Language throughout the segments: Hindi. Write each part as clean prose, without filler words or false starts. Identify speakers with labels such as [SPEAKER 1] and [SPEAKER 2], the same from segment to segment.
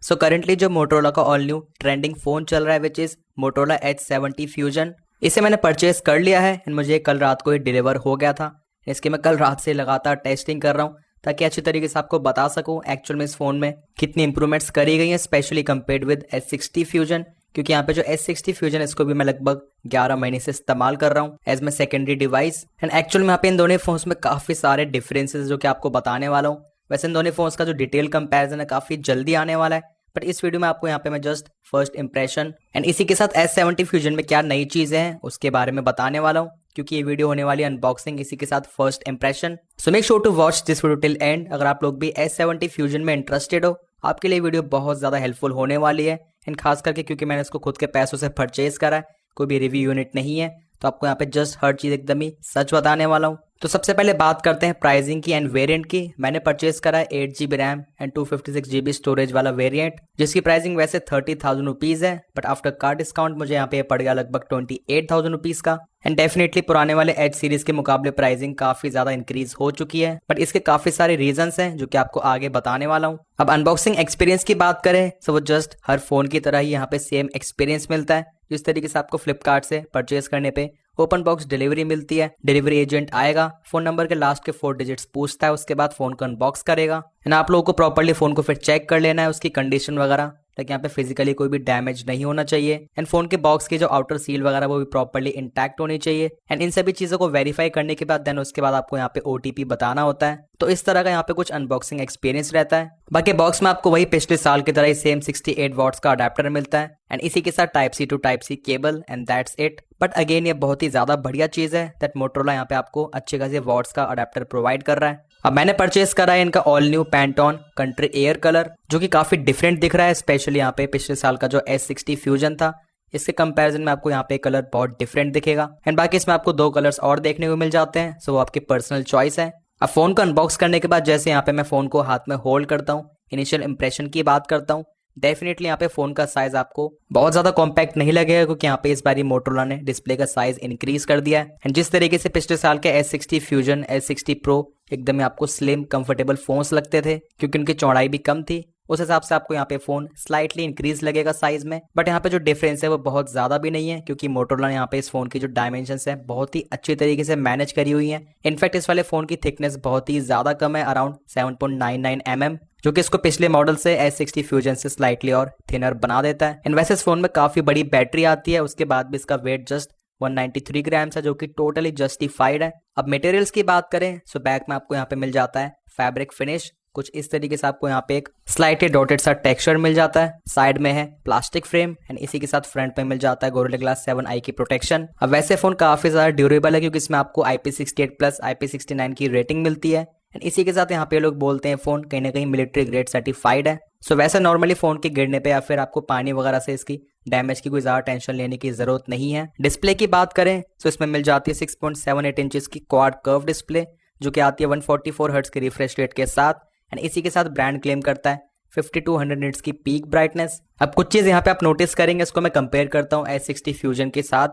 [SPEAKER 1] सो करेंटली जो मोटोरोला का ऑल न्यू ट्रेंडिंग फ़ोन चल रहा है which is Motorola H70 fusion, इसे मैंने परचेस कर लिया है एंड मुझे कल रात को ही डिलीवर हो गया था। इसकी मैं कल रात से लगातार टेस्टिंग कर रहा हूँ ताकि अच्छी तरीके से आपको बता सकूँ एक्चुअल में इस फ़ोन में कितनी इंप्रूवमेंट्स करी गई हैं specially compared with H60 fusion. क्योंकि यहाँ पे जो S60 फ्यूजन इसको भी मैं लगभग 11 महीने से इस्तेमाल कर रहा हूँ as my secondary device and actual में यहाँ पे इन दोनों फोन्स में काफ़ी सारे डिफरेंसेस जो कि आपको बताने वाला हूँ। वैसे इन दोनों फोन्स का जो डिटेल कंपैरिजन है काफ़ी जल्दी आने वाला है, बट इस वीडियो में आपको यहाँ पे मैं जस्ट फर्स्ट इंप्रेशन एंड इसी के साथ S70 फ्यूजन में क्या नई चीज़ें हैं उसके बारे में बताने वाला हूँ, क्योंकि ये वीडियो होने वाली अनबॉक्सिंग इसी के साथ first impression. So make sure to watch this video till end. अगर आप लोग भी S70 फ्यूजन में इंटरेस्टेड हो, आपके लिए वीडियो बहुत ज़्यादा हेल्पफुल होने वाली है एंड खास करके क्योंकि मैंने इसको खुद के पैसों से परचेज करा है, कोई भी रिव्यू यूनिट नहीं है, तो आपको यहाँ पे जस्ट हर चीज़ एकदम ही सच बताने वाला हूँ। तो सबसे पहले बात करते हैं प्राइसिंग की एंड वेरिएंट की। मैंने परचेज करा है 8GB RAM and 256GB storage वाला वेरिएंट, जिसकी प्राइसिंग वैसे 30,000 रुपीज़ है, बट आफ्टर कार्ड डिस्काउंट मुझे यहाँ पे पड़ गया लगभग 28,000 रुपीज़ का। एंड डेफिनेटली पुराने वाले H सीरीज के मुकाबले प्राइसिंग काफ़ी ज़्यादा इंक्रीज हो चुकी है, बट इसके काफ़ी सारे रीजंस हैं जो कि आपको आगे बताने वाला हूँ। अब अनबॉक्सिंग एक्सपीरियंस की बात करें तो वो जस्ट हर फोन की तरह ही यहाँ पे सेम एक्सपीरियंस मिलता है, जिस तरीके से आपको फ्लिपकार्ट से परचेज करने पे ओपन बॉक्स डिलीवरी मिलती है। डिलीवरी एजेंट आएगा, फोन नंबर के लास्ट के 4 डिजिट्स पूछता है, उसके बाद फोन को अनबॉक्स करेगा एंड आप लोगों को प्रॉपर्ली फोन को फिर चेक कर लेना है, उसकी कंडीशन वगैरह, ताकि यहाँ पे फिजिकली कोई भी डैमेज नहीं होना चाहिए एंड फोन के बॉक्स की जो आउटर सील वगैरह वो भी प्रॉपर्ली इंटैक्ट होनी चाहिए एंड इन सभी चीजों को वेरीफाई करने के बाद देन उसके बाद आपको यहाँ पे OTP बताना होता है। तो इस तरह का यहाँ पे कुछ अनबॉक्सिंग एक्सपीरियंस रहता है। बाकी बॉक्स में आपको वही पिछले साल की तरह ही सेम 68 वॉट्स का अडेप्टर मिलता है एंड इसी के साथ Type-C to Type-C cable and that's it. But again ये बहुत ही ज्यादा बढ़िया चीज है दैट मोटोरोला यहाँ पे आपको अच्छे खासे वॉट्स का अडेप्टर प्रोवाइड कर रहा है। अब मैंने परचेस करा है इनका all new Pantone country air colour, जो कि काफी डिफरेंट दिख रहा है, स्पेशली यहाँ पे पिछले साल का जो S60 फ्यूजन था इसके कंपैरिजन में आपको यहाँ पे कलर बहुत डिफरेंट दिखेगा एंड बाकी इसमें आपको 2 कलर्स और देखने को मिल जाते हैं, सो वो आपकी पर्सनल चॉइस है। अब फोन को अनबॉक्स करने के बाद जैसे यहाँ पे मैं फोन को हाथ में होल्ड करता हूँ, इनिशियल इंप्रेशन की बात करता हूँ, डेफिनेटली यहाँ पे फोन का साइज आपको बहुत ज्यादा कॉम्पैक्ट नहीं लगेगा, क्योंकि यहाँ पे इस बारी मोटोरोला ने डिस्प्ले का साइज इंक्रीज कर दिया है एंड जिस तरीके से पिछले साल के S60 फ्यूजन S60 प्रो एकदम ही आपको स्लिम कंफर्टेबल फोन्स लगते थे क्योंकि उनकी चौड़ाई भी कम थी, उस हिसाब से आपको यहाँ पे फोन स्लाइटली इंक्रीज लगेगा साइज में। बट यहाँ पे जो डिफरेंस है वो बहुत ज्यादा भी नहीं है, क्योंकि मोटोरोला ने यहाँ पे इस फोन की जो डायमेंशंस है बहुत ही अच्छी तरीके से मैनेज करी हुई है। इनफैक्ट इस वाले फोन की थिकनेस बहुत ही ज्यादा कम है, अराउंड 7.99 mm, जो कि इसको पिछले मॉडल से S60 फ्यूजन से स्लाइटली और थिनर बना देता है एंड वैसे इस फोन में काफी बड़ी बैटरी आती है, उसके बाद भी इसका वेट जस्ट 193 ग्राम्स है, जो कि टोटली जस्टिफाइड है। अब मटेरियल्स की बात करें सो बैक में आपको यहाँ पे मिल जाता है फैब्रिक फिनिश, कुछ इस तरीके से आपको यहाँ पे एक स्लाइटली डॉटेड सा टेक्सचर मिल जाता है। साइड में है प्लास्टिक फ्रेम एंड इसी के साथ फ्रंट पे मिल जाता है गोरिल्ला ग्लास 7i की प्रोटेक्शन। अब वैसे फोन काफी ज्यादा ड्यूरेबल है क्योंकि इसमें आपको IP68 प्लस IP69 की रेटिंग मिलती है एंड इसी के साथ यहाँ पे लोग बोलते हैं फोन कहीं ना कहीं मिलिट्री ग्रेड सर्टिफाइड है। सो वैसे नॉर्मली फोन के गिरने पे या फिर आपको पानी वगैरह से इसकी डैमेज की कोई ज्यादा टेंशन लेने की जरूरत नहीं है। डिस्प्ले की बात करें तो इसमें मिल जाती है 6.78 इंचेस की क्वाड कर्व डिस्प्ले, जो कि आती है 144 हर्ट्ज के रिफ्रेश रेट के साथ एंड इसी के साथ ब्रांड क्लेम करता है 5200 निट्स की पीक ब्राइटनेस। अब कुछ चीज यहाँ पे आप नोटिस करेंगे, इसको मैं कंपेयर करता हूँ S60 फ्यूजन के साथ।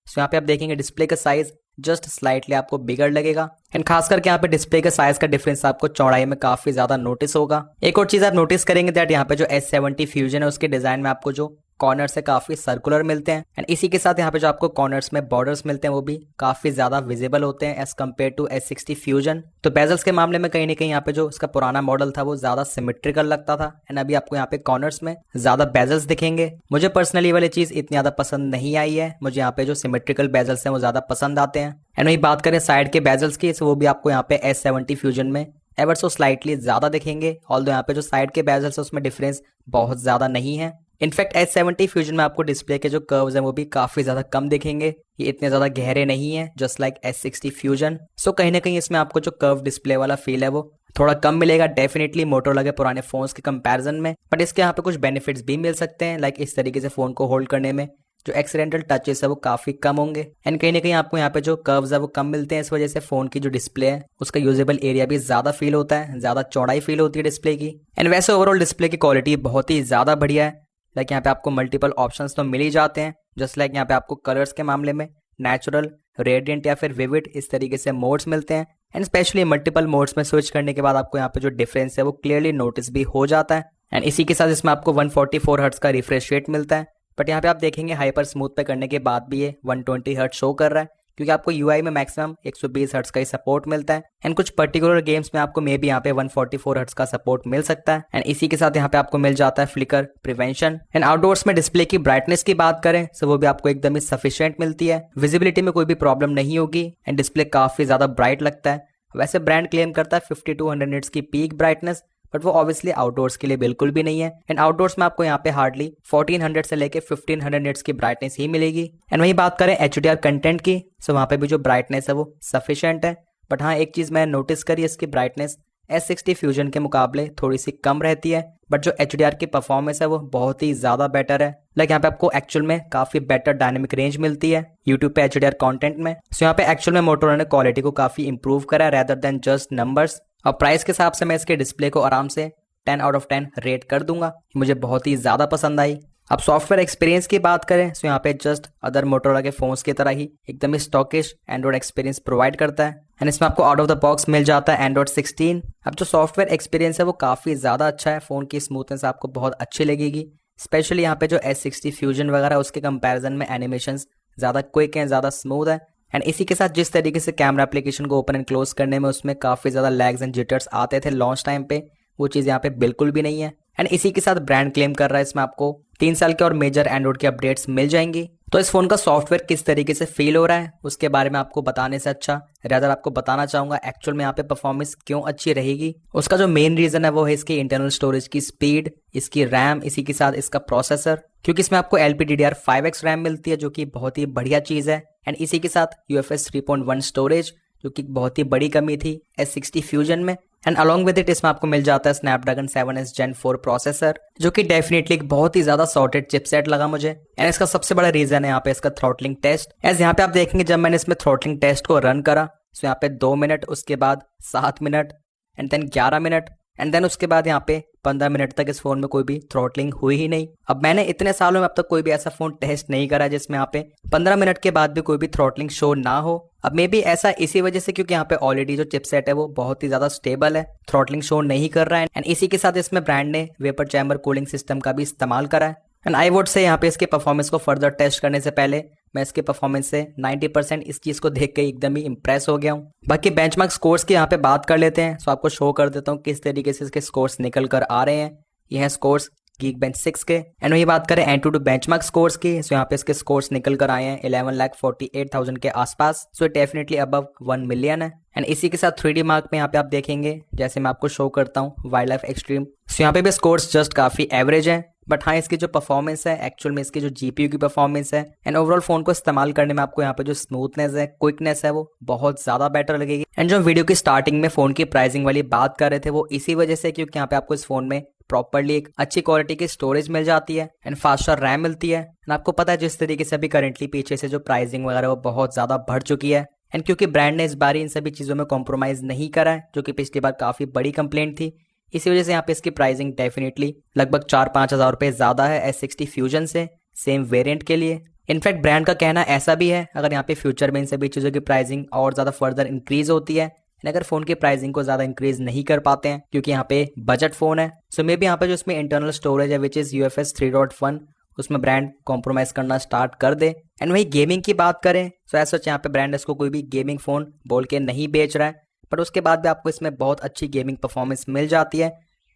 [SPEAKER 1] सो यहाँ पे आप देखेंगे डिस्प्ले का साइज जस्ट स्लाइटली आपको बिगड़ लगेगा एंड खास करके यहाँ पे डिस्प्ले के साइज का डिफरेंस आपको चौड़ाई में काफी ज्यादा नोटिस होगा। एक और चीज आप नोटिस करेंगे दैट यहाँ पे जो S70 फ्यूजन है उसके डिजाइन में आपको जो कॉर्नर्स है काफी सर्कुलर मिलते हैं एंड इसी के साथ यहाँ पे जो आपको कॉर्नर्स में बॉर्डर्स मिलते हैं वो भी काफी ज्यादा विजिबल होते हैं as compare to S60 fusion. तो बेजल्स के मामले में कहीं ना कहीं यहाँ पे जो उसका पुराना मॉडल था वो ज्यादा सिमेट्रिकल लगता था एंड अभी आपको यहाँ पे कॉर्नर्स में ज्यादा बेजल्स दिखेंगे। मुझे पर्सनली वाली चीज इतनी ज्यादा पसंद नहीं आई है, मुझे यहाँ पे जो सिमेट्रिकल बेजल्स हैं वो ज्यादा पसंद आते हैं। एंड वही बात करें साइड के बेजल्स की, वो भी आपको यहाँ पे S70 फ्यूजन में एवर सो स्लाइटली ज्यादा दिखेंगे, ऑल्दो यहाँ पे जो साइड के बेजल्स है उसमें डिफरेंस बहुत ज्यादा नहीं है। इनफैक्ट S70 फ्यूजन में आपको डिस्प्ले के जो कर्व्स हैं वो भी काफी ज्यादा कम दिखेंगे, ये इतने ज्यादा गहरे नहीं है जस्ट लाइक S60 फ्यूजन। सो कहीं ना कहीं इसमें आपको जो कर्व डिस्प्ले वाला फील है वो थोड़ा कम मिलेगा डेफिनेटली मोटोरोला के पुराने फोन्स के कंपैरिजन में, बट इसके यहाँ पे कुछ बेनिफिट्स भी मिल सकते हैं, लाइक इस तरीके से फोन को होल्ड करने में जो एक्सीडेंटल टचेस है वो काफी कम होंगे एंड कहीं ना कहीं आपको यहाँ पे जो कर्व्स है वो कम मिलते हैं, इस वजह से फोन की जो डिस्प्ले है उसका यूजेबल एरिया भी ज्यादा फील होता है, ज्यादा चौड़ाई फील होती है डिस्प्ले की एंड वैसे ओवरऑल डिस्प्ले की क्वालिटी बहुत ही ज्यादा बढ़िया है। लाइक यहाँ पे आपको मल्टीपल ऑप्शंस तो मिल ही जाते हैं, जस्ट लाइक यहाँ पे आपको कलर्स के मामले में नेचुरल, रेडियंट या फिर विविड इस तरीके से मोड्स मिलते हैं एंड स्पेशली मल्टीपल मोड्स में स्विच करने के बाद आपको यहाँ पे जो डिफरेंस है वो क्लियरली नोटिस भी हो जाता है। एंड इसी के साथ इसमें आपको 144 हर्ट्ज का रिफ्रेश रेट मिलता है, बट यहाँ पे आप देखेंगे हाइपर स्मूथ पे करने के बाद भी ये 120 हर्ट्ज शो कर रहा है, क्योंकि आपको यूआई में मैक्सिमम 120 हर्ट्ज का ही सपोर्ट मिलता है। एंड कुछ पर्टिकुलर गेम्स में आपको मे बी यहाँ पे 144 हर्ट्ज का सपोर्ट मिल सकता है। एंड इसी के साथ यहाँ पे आपको मिल जाता है फ्लिकर प्रिवेंशन। एंड आउटडोर्स में डिस्प्ले की ब्राइटनेस की बात करें तो वो भी आपको एकदम ही सफिशिएंट मिलती है, विजिबिलिटी में कोई भी प्रॉब्लम नहीं होगी एंड डिस्प्ले काफी ज्यादा ब्राइट लगता है। वैसे ब्रांड क्लेम करता है 5200 निट्स की पीक ब्राइटनेस, बट वो ऑब्वियसली आउटडोर्स के लिए बिल्कुल भी नहीं है। एंड आउटडोर्स में आपको यहाँ पे हार्डली 1400 से लेके 1500 निट्स की ब्राइटनेस ही मिलेगी। एंड वही बात करें HDR कंटेंट की, सो वहाँ पे भी जो ब्राइटनेस है वो सफिशिएंट है, बट हाँ एक चीज मैंने नोटिस करी, इसकी ब्राइटनेस S60 फ्यूजन के मुकाबले थोड़ी सी कम रहती है, बट जो HDR की परफॉर्मेंस है वो बहुत ही ज्यादा बेटर है। लाइक यहाँ पे आपको एक्चुअल में काफी बेटर डायनेमिक रेंज मिलती है YouTube पे HDR कंटेंट में। सो यहाँ पे एक्चुअल में मोटोरोला ने क्वालिटी को काफी इंप्रूव करा है रेदर देन जस्ट नंबर्स। और प्राइस के हिसाब से मैं इसके डिस्प्ले को आराम से 10 आउट ऑफ 10 रेट कर दूंगा, मुझे बहुत ही ज्यादा पसंद आई। अब सॉफ्टवेयर एक्सपीरियंस की बात करें तो यहाँ पे जस्ट अदर मोटोरोला के फोन्स की तरह ही एकदम ही स्टॉकिश एंड्रॉइड एक्सपीरियंस प्रोवाइड करता है। एंड इसमें आपको आउट ऑफ द बॉक्स मिल जाता है एंड्रॉइड 16। अब जो सॉफ्टवेयर एक्सपीरियंस है वो काफी ज्यादा अच्छा है, फोन की स्मूथनेस आपको बहुत अच्छी लगेगी, स्पेशली यहाँ पे जो S60 फ्यूजन वगैरह उसके कंपैरिजन में एनिमेशंस ज्यादा क्विक हैं, ज्यादा स्मूथ है। एंड इसी के साथ जिस तरीके से कैमरा एप्लीकेशन को ओपन एंड क्लोज करने में उसमें काफी ज्यादा लैग्स एंड जिटर्स आते थे लॉन्च टाइम पे, वो चीज यहाँ पे बिल्कुल भी नहीं है। एंड इसी के साथ ब्रांड क्लेम कर रहा है इसमें आपको 3 साल के और मेजर एंड्रॉइड की अपडेट्स मिल जाएंगी। तो इस फोन का सॉफ्टवेयर किस तरीके से फील हो रहा है उसके बारे में आपको बताने से अच्छा रादर आपको बताना चाहूंगा एक्चुअल में यहाँ पे परफॉर्मेंस क्यों अच्छी रहेगी। उसका जो मेन रीजन है वो है इसकी इंटरनल स्टोरेज की स्पीड, इसकी रैम, इसी के साथ इसका प्रोसेसर, क्योंकि इसमें आपको LPDDR5X रैम मिलती है जो कि बहुत ही बढ़िया चीज है। एंड इसी के साथ UFS 3.1 स्टोरेज जो कि बहुत ही बड़ी कमी थी S60 फ्यूजन में। एंड अलॉन्ग विद इट इसमें आपको मिल जाता है स्नैपड्रैगन 7S Gen 4 प्रोसेसर जो कि डेफिनेटली एक बहुत ही ज्यादा सॉर्टेड चिपसेट लगा मुझे। एंड इसका सबसे बड़ा रीजन है यहाँ पे इसका थ्रॉटलिंग टेस्ट। एज यहाँ पे आप देखेंगे जब मैंने इसमें थ्रॉटलिंग टेस्ट को रन करा तो यहाँ पे 2 मिनट, उसके बाद 7 minute and then 11 minute and then उसके बाद यहाँ पे 15 मिनट तक इस फोन में कोई भी थ्रॉटलिंग हुई ही नहीं। अब मैंने इतने सालों में अब तक कोई भी ऐसा फोन टेस्ट नहीं करा जिसमें यहाँ पे 15 मिनट के बाद भी कोई भी थ्रॉटलिंग शो ना हो। अब मे बी ऐसा इसी वजह से क्योंकि यहाँ पे ऑलरेडी जो चिपसेट है वो बहुत ही ज्यादा स्टेबल है, थ्रॉटलिंग शो नहीं कर रहा है। एंड इसी के साथ इसमें ब्रांड ने वेपर चैम्बर कूलिंग सिस्टम का भी इस्तेमाल करा है। एंड आई वुड से यहाँ पे इसके परफॉर्मेंस को फर्दर टेस्ट करने से पहले मैं इसके परफॉर्मेंस से 90% इस चीज को देख के एकदम ही इंप्रेस हो गया हूँ। बाकी बेंचमार्क स्कोर्स की यहाँ पे बात कर लेते हैं, सो आपको शो कर देता हूँ किस तरीके से इसके स्कोर्स निकल कर आ रहे हैं। ये है स्कोर्स Geekbench 6 के। एंड वही बात करें Antutu बेंचमार्क स्कोर्स की, सो यहाँ पे इसके स्कोर्स निकल कर आए हैं 11,48,000 के आसपास, सो डेफिनेटली अबव 1 मिलियन है। एंड इसी के साथ 3D मार्क में यहाँ पे आप देखेंगे जैसे मैं आपको शो करता हूँ वाइल्ड लाइफ एक्सट्रीम, सो यहाँ पे भी स्कोर्स जस्ट काफी एवरेज है, बट हाँ इसकी जो परफॉर्मेंस है एक्चुअल में इसकी जो GPU की परफॉर्मेंस है एंड ओवरऑल फोन को इस्तेमाल करने में आपको यहाँ पे जो स्मूथनेस है, क्विकनेस है, वो बहुत ज्यादा बेटर लगेगी। एंड जो वीडियो की स्टार्टिंग में फोन की प्राइसिंग वाली बात कर रहे थे वो इसी वजह से क्योंकि यहाँ पे आपको इस फोन में प्रॉपर्ली एक अच्छी क्वालिटी की स्टोरेज मिल जाती है एंड फास्टर रैम मिलती है। एंड आपको पता है जिस तरीके से अभी करंटली पीछे से जो प्राइसिंग वगैरह वो बहुत ज्यादा बढ़ चुकी है, एंड क्योंकि ब्रांड ने इस बार इन सभी चीजों में कॉम्प्रोमाइज नहीं करा है जो कि पिछली बार काफी बड़ी कंप्लेंट थी, इसी वजह से यहाँ पे इसकी प्राइसिंग डेफिनेटली लगभग 4-5 हज़ार रुपए ज्यादा है S60 फ्यूजन से सेम वेरिएंट के लिए। इनफैक्ट ब्रांड का कहना ऐसा भी है अगर यहाँ पे फ्यूचर में इन सभी चीजों की प्राइसिंग और ज्यादा फर्दर इंक्रीज होती है एंड अगर फोन की प्राइसिंग को ज्यादा इंक्रीज नहीं कर पाते हैं क्योंकि यहाँ पे बजट फोन है, सो मे बी यहाँ पे जो इसमें इंटरनल स्टोरेज है विच इज UFS 3.1 उसमें ब्रांड कॉम्प्रोमाइज करना स्टार्ट कर दे। एंड वही गेमिंग की बात करें तो ऐसा यहाँ पे ब्रांड इसको कोई भी गेमिंग फोन बोल के नहीं बेच रहा है, बट उसके बाद भी आपको इसमें बहुत अच्छी गेमिंग परफॉर्मेंस मिल जाती है।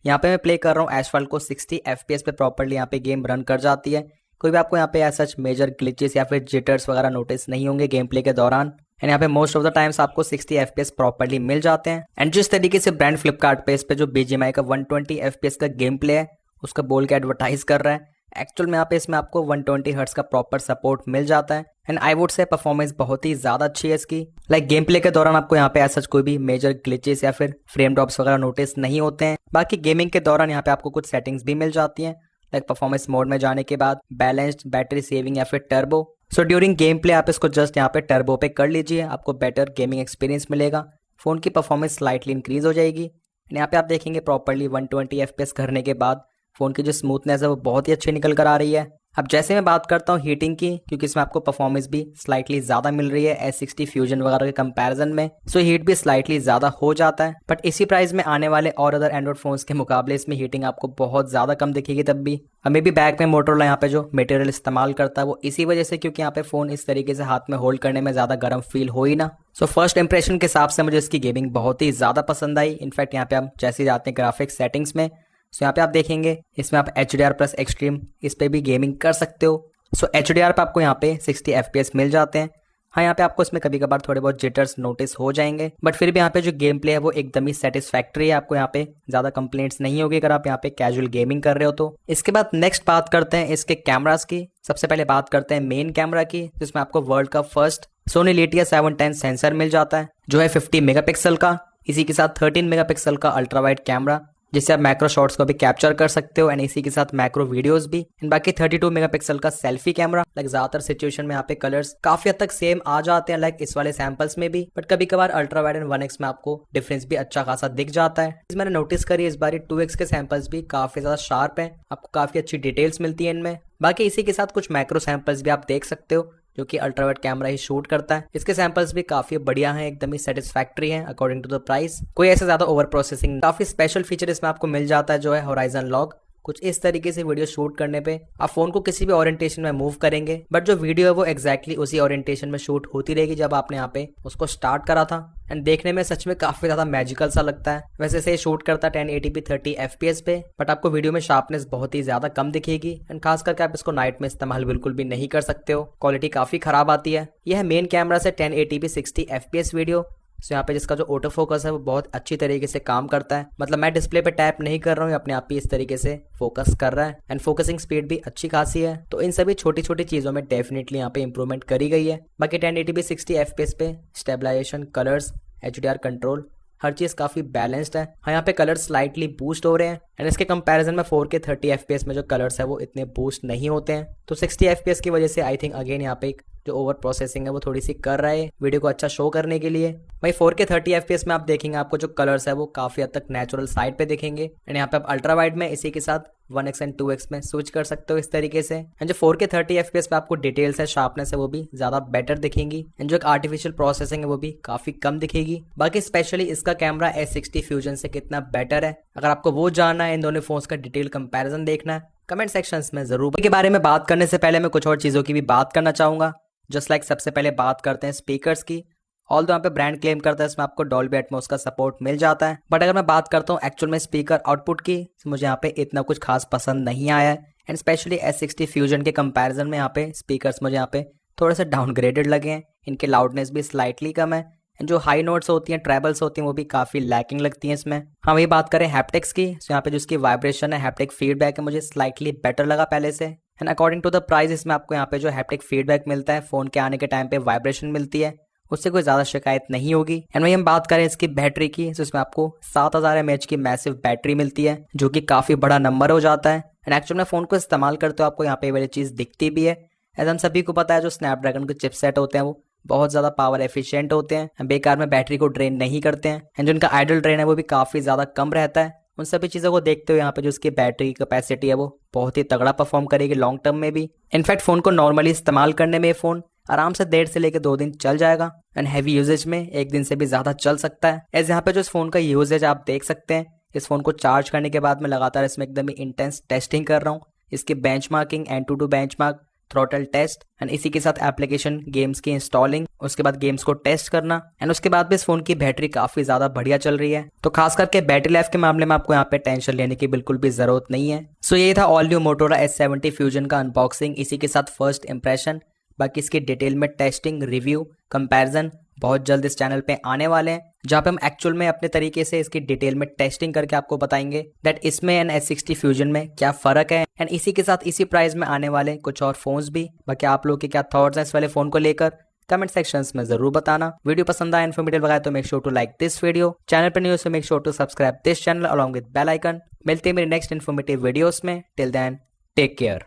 [SPEAKER 1] यहाँ पे मैं प्ले कर रहा हूँ एसफॉल्ट को 60 FPS पे प्रॉपर्ली यहाँ पे गेम रन कर जाती है, कोई भी आपको यहाँ पे ऐसा मेजर ग्लिचेस या फिर जिटर्स वगैरह नोटिस नहीं होंगे गेम प्ले के दौरान। एंड यहाँ पे मोस्ट ऑफ द टाइम्स आपको 60 FPS प्रॉपर्ली मिल जाते हैं। एंड जिस तरीके से ब्रांड फ्लिपकार्ट पे इस पे जो BGMI का 120 FPS का गेम प्ले है उसका बोल के एडवर्टाइज कर रहा है, एक्चुअल में यहाँ पे इसमें आपको 120 हर्ट्ज का प्रॉपर सपोर्ट मिल जाता है। And I would say performance बहुत ही ज्यादा अच्छी है इसकी। लाइक गेम प्ले के दौरान आपको यहाँ पे ऐसा कोई भी मेजर ग्लिचेस या फिर फ्रेम ड्रॉप्स वगैरह नोटिस नहीं होते हैं। बाकी गेमिंग के दौरान यहाँ पे आपको कुछ सेटिंग्स भी मिल जाती हैं, लाइक परफॉर्मेंस मोड में जाने के बाद बैलेंस्ड, बैटरी सेविंग या फिर turbo. So during game play आप इसको जस्ट यहाँ पे टर्बो पे कर लीजिए, आपको बेटर गेमिंग एक्सपीरियंस मिलेगा, फोन की परफॉर्मेंस स्लाइटली इंक्रीज हो जाएगी। एंड यहाँ पे आप देखेंगे प्रॉपर्ली 120 FPS करने के बाद फोन की जो स्मूथनेस है वो बहुत ही अच्छी निकल कर आ रही है। अब जैसे मैं बात करता हूँ हीटिंग की, क्योंकि इसमें आपको परफॉर्मेंस भी स्लाइटली ज़्यादा मिल रही है S60 फ्यूजन वगैरह के कंपैरिजन में, सो हीट भी स्लाइटली ज़्यादा हो जाता है। बट इसी प्राइस में आने वाले और अदर एंड्रॉइड फोन्स के मुकाबले इसमें हीटिंग आपको बहुत ज़्यादा कम दिखेगी। तब भी हमें भी बैक में मोटोरोला यहाँ पे जो मटेरियल इस्तेमाल करता है वो इसी वजह से, क्योंकि यहाँ पे फ़ोन इस तरीके से हाथ में होल्ड करने में ज़्यादा गर्म फील हो ही ना। सो फर्स्ट इंप्रेशन के हिसाब से मुझे इसकी गेमिंग बहुत ही ज़्यादा पसंद आई। इनफैक्ट यहाँ पे हम जैसे जाते हैं ग्राफिक्स सेटिंग्स में, सो यहाँ पे आप देखेंगे इसमें आप HDR+ एक्सट्रीम इस पे भी गेमिंग कर सकते हो। सो HDR पे आपको यहाँ पे 60 FPS मिल जाते हैं। हाँ, यहाँ पे आपको इसमें कभी कभार थोड़े बहुत जिटर्स नोटिस हो जाएंगे, बट फिर भी यहाँ पे जो गेम प्ले है वो एकदम ही सेटिस्फैक्ट्री है। आपको यहाँ पे ज़्यादा कंप्लेंट्स नहीं होगी अगर आप यहाँ पे कैजुअल गेमिंग कर रहे हो तो। इसके बाद नेक्स्ट बात करते हैं इसके कैमरास की। सबसे पहले बात करते हैं मेन कैमरा की, जिसमें आपको वर्ल्ड का फर्स्ट सोनी लेटिया 710 सेंसर मिल जाता है, जो है 50 मेगापिक्सल का। इसी के साथ 13 मेगापिक्सल का अल्ट्रा वाइड कैमरा, जिससे आप मैक्रो शॉट्स को भी कैप्चर कर सकते हो, एंड इसी के साथ मैक्रो वीडियोस भी। एंड बाकी 32 मेगापिक्सल का सेल्फी कैमरा। लाइक ज्यादातर सिचुएशन में यहाँ पे कलर्स काफी हद तक सेम आ जाते हैं, लाइक इस वाले सैंपल्स में भी, बट कभी कभार अल्ट्रा वाइड एंड 1x में आपको डिफरेंस भी अच्छा खासा दिख जाता है। मैंने नोटिस करी इस बार 2x के सैंपल्स भी काफी ज्यादा शार्प हैं, आपको काफी अच्छी डिटेल्स मिलती है इनमें। बाकी इसी के साथ कुछ मैक्रो सैंपल्स भी आप देख सकते हो, जो कि अल्ट्रा वाइड कैमरा ही शूट करता है। इसके सैंपल्स भी काफी बढ़िया हैं, एकदम ही सेटिस्फैक्ट्री हैं अकॉर्डिंग टू द प्राइस। कोई ऐसे ज्यादा ओवर प्रोसेसिंग, काफी स्पेशल फीचर इसमें आपको मिल जाता है, जो है होराइजन लॉक। कुछ इस तरीके से वीडियो शूट करने पे आप फोन को किसी भी ओरिएंटेशन में मूव करेंगे, बट जो वीडियो है वो एग्जैक्टली उसी ओरिएंटेशन में शूट होती रहेगी जब आपने यहाँ पे उसको स्टार्ट करा था। एंड देखने में सच में काफी ज्यादा मैजिकल सा लगता है। वैसे से शूट करता है 1080p 30 FPS पे, बट आपको वीडियो में शार्पनेस बहुत ही ज्यादा कम दिखेगी। एंड खास करके आप इसको नाइट में इस्तेमाल बिल्कुल भी नहीं कर सकते हो, क्वालिटी काफी खराब आती है। यह मेन कैमरा से 1080p 60 FPS वीडियो। सो यहाँ पे जिसका जो ऑटो फोकस है वो बहुत अच्छी तरीके से काम करता है, मतलब मैं डिस्प्ले पे टैप नहीं कर रहा हूँ, अपने आप ही इस तरीके से फोकस कर रहा है। एंड फोकसिंग स्पीड भी अच्छी खासी है। तो इन सभी छोटी छोटी चीजों में डेफिनेटली यहाँ पे इंप्रूवमेंट करी गई है। बाकी 1080p 60 FPS पे स्टेबलाइजेशन, कलर्स, HDR कंट्रोल, हर चीज काफी बैलेंस्ड है। हाँ, यहाँ पे कलर स्लाइटली बूस्ट हो रहे हैं, एंड इसके कंपैरिजन में 4K 30 FPS में जो कलर्स है वो इतने बूस्ट नहीं होते हैं। तो 60 FPS की वजह से आई थिंक अगेन यहाँ पे जो ओवर प्रोसेसिंग है वो थोड़ी सी कर रहा है वीडियो को अच्छा शो करने के लिए। भाई 4K 30 FPS में आप देखेंगे आपको जो कलर्स है वो काफी हद तक नेचुरल साइड पे दिखेंगे। एंड यहाँ पे आप अल्ट्रा वाइड में इसी के साथ 1x एंड 2x में स्विच कर सकते हो इस तरीके से। एंड जो 4K 30 FPS पे आपको डिटेल्स है, शार्पनेस है, वो भी ज्यादा बेटर दिखेंगी। एंड जो एक आर्टिफिशियल प्रोसेसिंग है वो भी काफी कम दिखेगी। बाकी स्पेशली इसका कैमरा S60 फ्यूजन से कितना बेटर है, अगर आपको वो जानना है, इन दोनों फोन्स का डिटेल कंपैरिजन देखना है, कमेंट सेक्शंस में जरूर। के बारे में बात करने से पहले मैं कुछ और चीजों की भी बात करना चाहूंगा। जस्ट लाइक सबसे पहले बात करते हैं स्पीकर्स की। ऑल यहाँ पे ब्रांड क्लेम करता है इसमें आपको डॉल्बी एटमॉस का सपोर्ट मिल जाता है, बट अगर मैं बात करता हूँ एक्चुअल में स्पीकर आउटपुट की, तो मुझे यहाँ पे इतना कुछ खास पसंद नहीं आया है। एंड स्पेशली S60 फ्यूजन के कंपैरिजन में यहाँ पे स्पीकर्स मुझे यहाँ पे थोड़े से डाउनग्रेडेड लगे हैं। इनके लाउडनेस भी स्लाइटली कम है, एंड जो हाई नोट्स होती हैं, ट्रेबल्स होती हैं, वो भी काफी लैकिंग लगती हैं इसमें। हाँ, वही बात करें हैप्टिक्स की, तो यहाँ पे जो इसकी वाइब्रेशन है, हैप्टिक फीडबैक है, मुझे स्लाइटली बेटर लगा पहले से। And according to the price इसमें आपको यहाँ पे जो हैप्टिक फीडबैक मिलता है, फोन के आने के टाइम पे वाइब्रेशन मिलती है, उससे कोई ज्यादा शिकायत नहीं होगी। एंड वही हम बात करें इसकी बैटरी की, तो इसमें आपको 7000 mAh की मैसिव बैटरी मिलती है, जो कि काफी बड़ा नंबर हो जाता है। एंड एक्चुअल में फोन को इस्तेमाल करते हो आपको यहाँ पे वाली चीज दिखती भी है। एज हम सभी को पता है जो स्नैपड्रैगन के चिपसेट होते हैं वो बहुत ज्यादा पावर एफिशिएंट होते हैं, बेकार में बैटरी को ड्रेन नहीं करते हैं। एंड जो इनका आइडल ड्रेन है वो भी काफी ज्यादा कम रहता है। उन सभी चीज़ों को देखते हुए यहाँ पे जो उसकी बैटरी कैपेसिटी है वो बहुत ही तगड़ा परफॉर्म करेगी लॉन्ग टर्म में भी। इनफैक्ट फोन को नॉर्मली इस्तेमाल करने में ये फोन आराम से 1.5 से लेकर 2 दिन चल जाएगा, एंड हैवी यूजेज में 1 दिन से भी ज्यादा चल सकता है। एज यहाँ पे जो इस फोन का यूजेज आप देख सकते हैं, इस फोन को चार्ज करने के बाद मैं लगातार इसमें एकदम ही इंटेंस टेस्टिंग कर रहा हूँ। इसकी benchmarking, Antutu benchmark, throttle test, and इसी के साथ एप्लीकेशन गेम्स की इंस्टॉलिंग, उसके बाद गेम्स को टेस्ट करना, एंड उसके बाद भी इस फोन की बैटरी काफी ज्यादा बढ़िया चल रही है। तो खास करके बैटरी लाइफ के मामले में आपको यहाँ पे टेंशन लेने की बिल्कुल भी जरूरत नहीं है। सो ये था all new Motorola S70 fusion का अनबॉक्सिंग, इसी के साथ फर्स्ट इंप्रेशन। बाकी इसकी डिटेल में टेस्टिंग, रिव्यू, कंपैरिजन बहुत जल्द इस चैनल पे आने वाले हैं, जहाँ पे हम एक्चुअल में अपने तरीके से इसकी डिटेल में टेस्टिंग करके आपको बताएंगे दैट इसमें एंड S60 फ्यूजन में क्या फर्क है, एंड इसी के साथ इसी प्राइस में आने वाले कुछ और फोन्स भी। बाकी आप लोगों के क्या थॉट्स हैं इस वाले फोन को लेकर, कमेंट सेक्शंस में जरूर बताना। वीडियो पसंद आया, इन्फॉर्मेटिव लगा तो make sure to like this video. Channel पर new, so make sure to subscribe this channel along with bell icon. मिलते हैं मेरे नेक्स्ट इन्फॉर्मेटिव वीडियोस में। Till then take care.